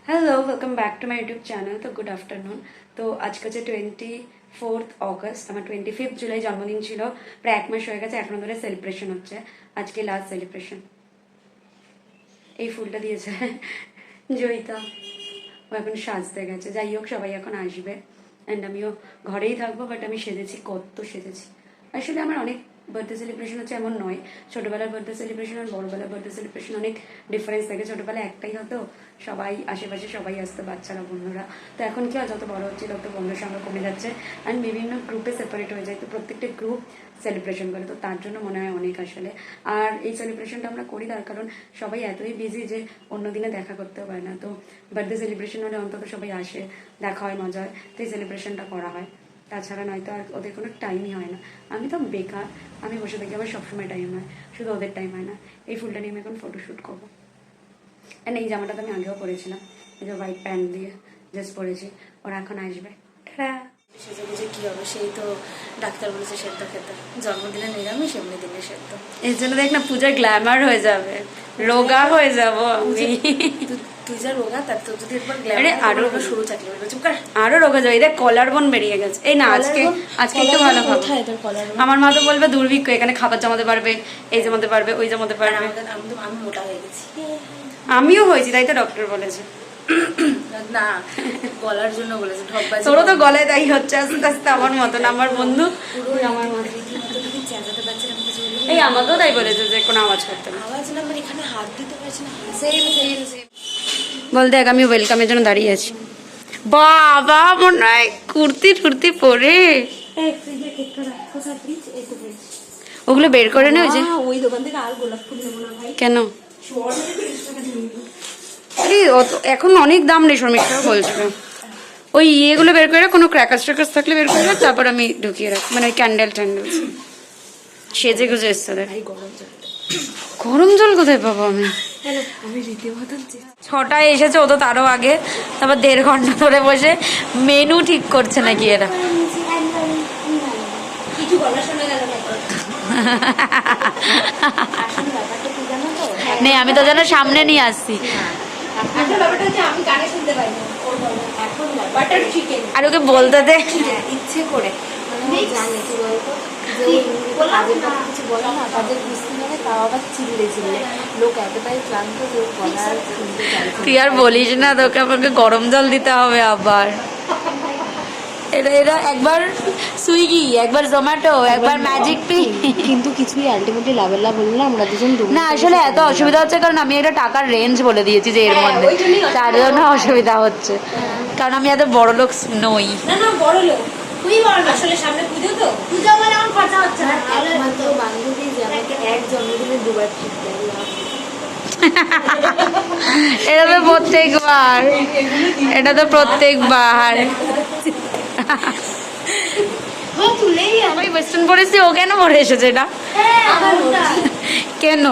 Hello, welcome back to my YouTube channel. তো good afternoon. তো আজকে হচ্ছে 24th অগস্ট, আমার 25th জুলাই জন্মদিন ছিল। প্রায় 1 মাস হয়ে গেছে, এখনো ধরে সেলিব্রেশন হচ্ছে। আজকে লাস্ট সেলিব্রেশন। এই ফুলটা দিয়েছে জয়িতা, ও এখন সাজতে গেছে। যাই হোক, সবাই এখন আসবে অ্যান্ড আমিও ঘরেই থাকবো, বাট আমি সেজেছি, কত সেজেছি। আসলে আমার অনেক বার্থডে সেলিব্রেশন হচ্ছে এমন নয়। ছোটোবেলার বার্থডে সেলিব্রেশন আর বড়োবেলার বার্থডে সেলিব্রেশন অনেক ডিফারেন্স থাকে। ছোটোবেলায় একটাই হতো, সবাই আশেপাশে সবাই আসতো, বাচ্চারা, বন্ধুরা। তো এখন কি হয়, যত বড় হচ্ছে তত বন্ধুর সঙ্গে কমে যাচ্ছে অ্যান্ড বিভিন্ন গ্রুপে সেপারেট হয়ে যায়। তো প্রত্যেকটা গ্রুপ সেলিব্রেশন করে, তো তার জন্য মনে হয় অনেক আসলে। আর এই সেলিব্রেশনটা আমরা করি তার কারণ সবাই এতই বিজি যে অন্য দিনে দেখা করতেও পারে না। তো বার্থডে সেলিব্রেশন হলে অন্তত সবাই আসে, দেখা হয়, মজা হয়, তো এই সেলিব্রেশনটা করা হয়। তাছাড়া নয়তো আর ওদের কোনো টাইমই হয় না। আমি তো বেকার, আমি বসে থাকি, আমার সবসময় টাইম হয়, শুধু ওদের টাইম হয় না। এই ফুলটা নিয়ে আমি এখন ফটোশ্যুট করবো। অ্যান্ড এই জামাটা তো আমি আগেও পরেছিলাম, এই যে হোয়াইট প্যান্ট দিয়ে জাস্ট পরেছি। ওরা এখন আসবে। সেজে বুঝে কি হবে, সেই তো ডাক্তার বলেছে সেদ্ধ খেতে। জন্মদিনে নিরামিষ, এমনি দিনে সেদ্ধ। এর জন্য দেখ না, পূজার গ্ল্যামার হয়ে যাবে, রোগা হয়ে যাবো আমি। তুই যা রোগা, তার তো যদি একবার গ্ল্যামার আরো সরু চাকরি বলবে, চুপ কর। আরো রোগা যাবে। দেখ কলার বোন বেরিয়ে গেছে। এই না, আজকে একটু ভালো খাবো। আমার মা তো বলবে দুর্ভিক্ষ, এখানে খাবার জমাতে পারবে, এই জমাতে পারবে, ওই জমাতে পারবে। আমি মোটা হয়ে গেছি। আমিও হয়েছি, তাই তো ডক্টর বলেছে। না, গলার জন্য বলেছে, ঢপবাজি। তোরও তো গলায় তাই হচ্ছে আস্তে আস্তে আমার মতন। আমার বন্ধু আমার মতো চেঁচাতে পারছি না কিছু। এই আমাকেও তাই বলেছে যে কোনো আওয়াজ করতে না। আওয়াজ না, আমার এখানে হাত দিতে পারছি না। বল, দেখ আমি ওয়েলকামের জন্য দাঁড়িয়ে আছি। বাবা মনে হয় কুর্তি টুর্তি পরে। ওগুলো বের করে নে। ওই দোকান থেকে আর গোলাপ ফুল নেবো না ভাই। কেন? এখন অনেক দাম নেই, শ্রমিকরা বলছিল। ওই ইয়েগুলো বের করে, কোনো ক্র্যাকার্স ট্র্যাকার্স থাকলে বের করে রাখ, তারপর আমি ঢুকিয়ে রাখি, মানে ওই ক্যান্ডেল ট্যান্ডেল। সেজে গুজে এসছে। দেখ গরম জল কোথায় পাবো আমি? ছটায় এসেছে, ও তো তারও আগে। তারপর 1.5 ঘন্টা ধরে বসে মেনু ঠিক করছে নাকি এরা। নে, আমি তো যেন সামনে নিয়ে আসছি। আর ওকে বলতে দে ইচ্ছে করে জানে কি বলতো, কাজের কথা কিছু বলে না, কাজের বুঝতে নেবে, তাও আবার চিল্লে চিল্লে। লোক এতটাই ক্লান্ত যে বলা আর শুনতে চাইছে। তুই আর বলিস না, তোকে আমাকে গরম জল দিতে হবে আবার। এরা একবার সুইগি, একবার জোম্যাটো, একবার ম্যাজিক পে, কিন্তু কিছুই আলটিমেটলি লাভের লাভ হলো না। আমরা দুজন না আসলে এত অসুবিধা হচ্ছে কারণ আমি একটা টাকার রেঞ্জ বলে দিয়েছি যে এর মধ্যে, তার জন্য অসুবিধা হচ্ছে। কারণ আমি এত বড় লোক নই। না বড় লোক তুই বড় লোক। আসলে সামনে পুজো, তো পুজো বলে আমার খরচা হচ্ছে না। একমাত্র বান্ধবী যে আমাকে এক জন্মদিনে 2বার ট্রিট দেয়। এটা তো প্রত্যেকবার, এটা তো প্রত্যেকবার। আমি ওয়েস্টার্ন পরেছি, ও কেন পরে এসেছে এটা? কেন?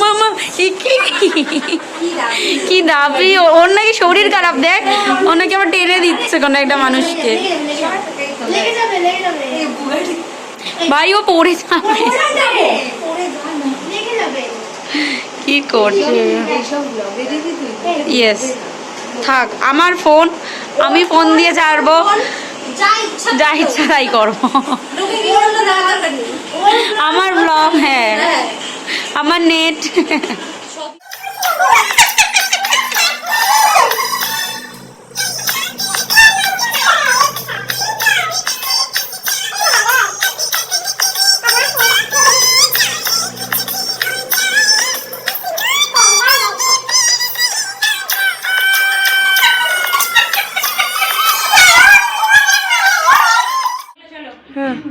মামা কি দাবি, ওর নাকি শরীর খারাপ। দেখ, ওর নাকি আবার টেনে দিচ্ছে কোনো একটা মানুষকে। ভাই ও পড়ে যাবে, কি করছে? ইয়েস, থাক আমার ফোন, আমি ফোন দিয়ে ছাড়বো, যা ইচ্ছা তাই করবো। আমার ব্লগ, হ্যাঁ আমার net.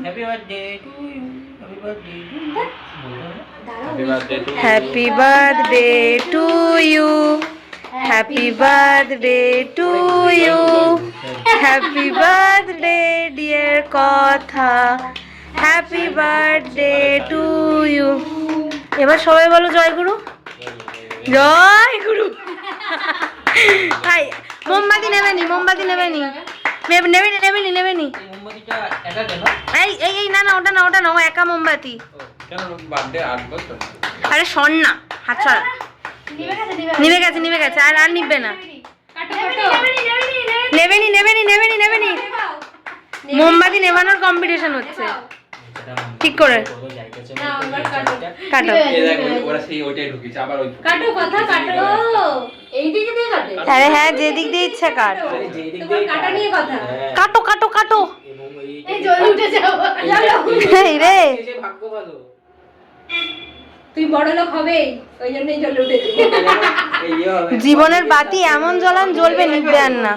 Happy birthday to you. Happy birthday to you. Happy birthday to you. Happy birthday to you, happy birthday to you, happy birthday dear Katha, happy birthday to you. এবার সবাই বলো জয় গুরু, জয় গুরু। হাই, মোমবাতি নেবেনি, মোমবাতি নেবেনি, নেবেনি নেবেনি নেবেনি। এই এই এই না না, ওটা না, ওটা না, ও একা মোমবাতি। আরে শোন না, হাত ছাড়া। নিভে গেছে আর আর নিবে না। নেবেনি মোমবাতি নেভানোর কম্পিটিশন হচ্ছে। ঠিক করে কাটো। আরে হ্যাঁ যেদিক দিয়ে ইচ্ছা কাট। কাটো কাটো কাটো। এই রে তুই বড় লোক হবে ওই জন্যই জ্বলে উঠেছে। জীবনের বাতি এমন জ্বলান জ্বলবে নিভবে আর না।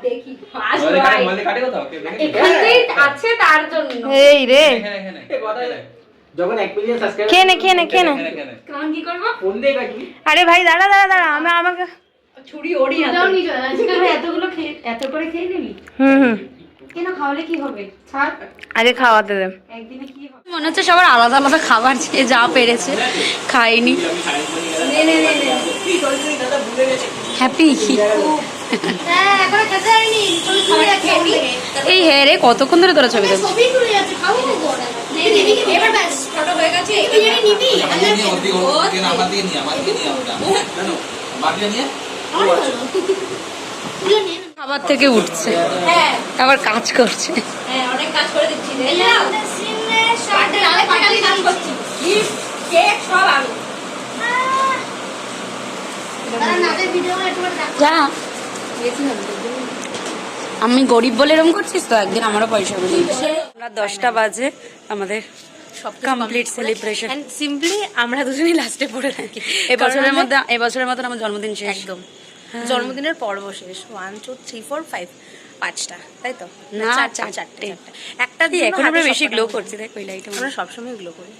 দেখি আছে তার জন্য। এই রে যখন 1 মিলিয়ন সাবস্ক্রাইবার খেয়ে নে কারণ কি করব? ফোন দিয়ে কাটবি। আরে ভাই দাঁড়া আমাকে ছুরি ওড়ি হাতে এতগুলো খেয়ে এত করে খেয়ে নিবি? হুম কেন খাওয়ালে কি হবে? ছাড় আরে খাওয়াতে দে। একদিনে কি হবে? মনে হচ্ছে সবার আলাদা আলাদা খাবার যে যা পেরেছে খাইনি। নে হ্যাপি এই হ্যাঁ রে কতক্ষণ ধরে তোরা ছবি দেখছিস? খাবার থেকে উঠছে আবার কাজ করছে। যা আমি গরিব বলে এরকম করছিস তো একদিন আমারও পয়সা বলে। আমরা 10টা বাজে আমাদের সব কমপ্লিট সেলিব্রেশন। সিম্পলি আমরা দুজনেই লাস্টে পড়ে থাকি। এবছরের মতন আমার জন্মদিন শেষ। একদম জন্মদিনের পর্ব শেষ। 1 2 3 4 5 5টা তাই তো না চারটে একটা দিয়ে দিয়ে এখন আমরা বেশি গ্লো করছি দেখ ওই লাইটে। আমরা সবসময় গ্লো করি।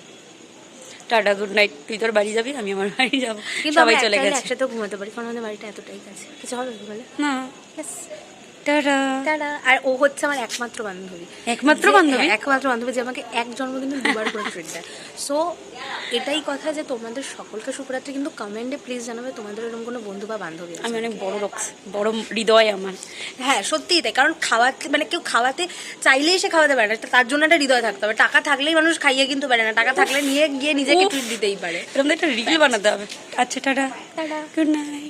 Tata good night. তুই তোর বাড়ি যাবি আমি আমার বাড়ি যাবো কিন্তু সবাই চলে গেছে। একসাথে ঘুমাতে পারি কারণ আমাদের বাড়িটা এতটাই কাছে। কিছু হবে বলে না Yes. টাটা। টাটা। আর ও হচ্ছে আমার একমাত্র বান্ধবী। একমাত্র যে- বান্ধবী? হ্যাঁ, একমাত্র বান্ধবী যে আমাকে এক জন্মদিনে দুবার করে ট্রিট দেয়। সো এটাই কথা যে তোমাদের সকলকে শুভরাত্রি, কিন্তু কমেন্টে প্লিজ জানাবে তোমাদের এরকম কোনো বন্ধু বা বান্ধবী আছে। আমি অনেক বড় হৃদয় আমার। হ্যাঁ সত্যিই তাই, কারণ খাওয়াতে মানে কেউ খাওয়াতে চাইলেই সে খাওয়াতে পারে না, তার জন্য একটা হৃদয় থাকতে হবে। টাকা থাকলেই মানুষ খাইয়ে কিন্তু পারে না, টাকা থাকলে নিয়ে গিয়ে নিজেকে ট্রিট দিতেই পারে। এরকম একটা রিল বানাতে হবে। আচ্ছা টাটা গুড নাইট।